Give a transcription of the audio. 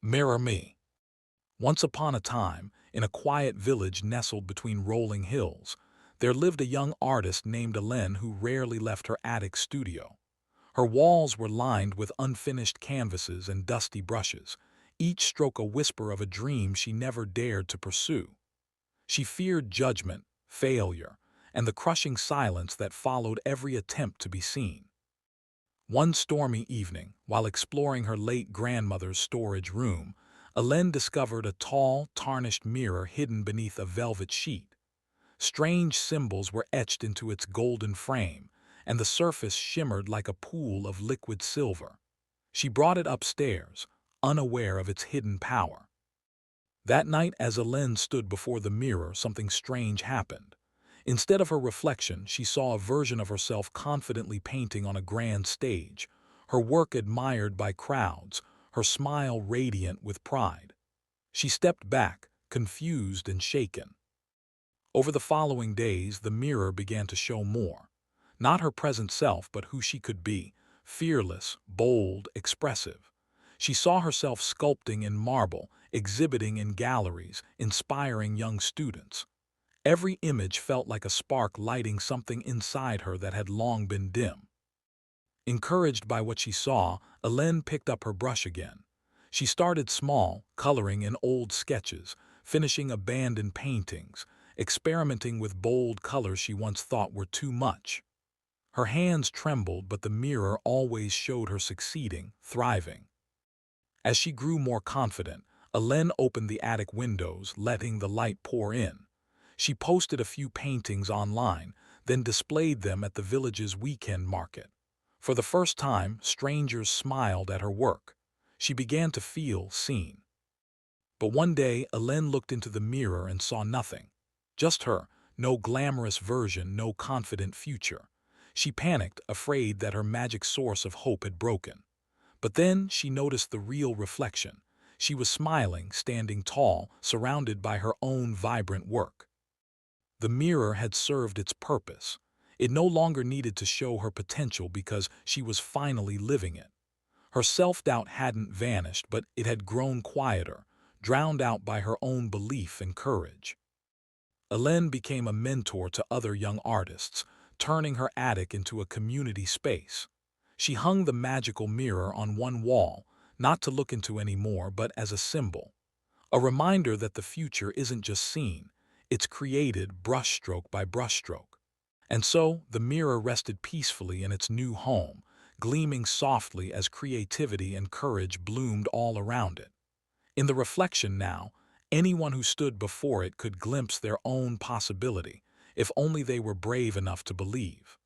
Mirror me. Once upon a time, in a quiet village nestled between rolling hills, there lived a young artist named Elen who rarely left her attic studio. Her walls were lined with unfinished canvases and dusty brushes, each stroke a whisper of a dream she never dared to pursue. She feared judgment, failure, and the crushing silence that followed every attempt to be seen. One stormy evening, while exploring her late grandmother's storage room, Elen discovered a tall, tarnished mirror hidden beneath a velvet sheet. Strange symbols were etched into its golden frame, and the surface shimmered like a pool of liquid silver. She brought it upstairs, unaware of its hidden power. That night, as Elen stood before the mirror, something strange happened. Instead of her reflection, she saw a version of herself confidently painting on a grand stage, her work admired by crowds, her smile radiant with pride. She stepped back, confused and shaken. Over the following days, the mirror began to show more. Not her present self, but who she could be, fearless, bold, expressive. She saw herself sculpting in marble, exhibiting in galleries, inspiring young students. Every image felt like a spark lighting something inside her that had long been dim. Encouraged by what she saw, Elen picked up her brush again. She started small, coloring in old sketches, finishing abandoned paintings, experimenting with bold colors she once thought were too much. Her hands trembled, but the mirror always showed her succeeding, thriving. As she grew more confident, Elen opened the attic windows, letting the light pour in. She posted a few paintings online, then displayed them at the village's weekend market. For the first time, strangers smiled at her work. She began to feel seen. But one day, Elen looked into the mirror and saw nothing. Just her, no glamorous version, no confident future. She panicked, afraid that her magic source of hope had broken. But then she noticed the real reflection. She was smiling, standing tall, surrounded by her own vibrant work. The mirror had served its purpose. It no longer needed to show her potential because she was finally living it. Her self-doubt hadn't vanished, but it had grown quieter, drowned out by her own belief and courage. Elen became a mentor to other young artists, turning her attic into a community space. She hung the magical mirror on one wall, not to look into anymore, but as a symbol. A reminder that the future isn't just seen, it's created brushstroke by brushstroke. And so, the mirror rested peacefully in its new home, gleaming softly as creativity and courage bloomed all around it. In the reflection now, anyone who stood before it could glimpse their own possibility, if only they were brave enough to believe.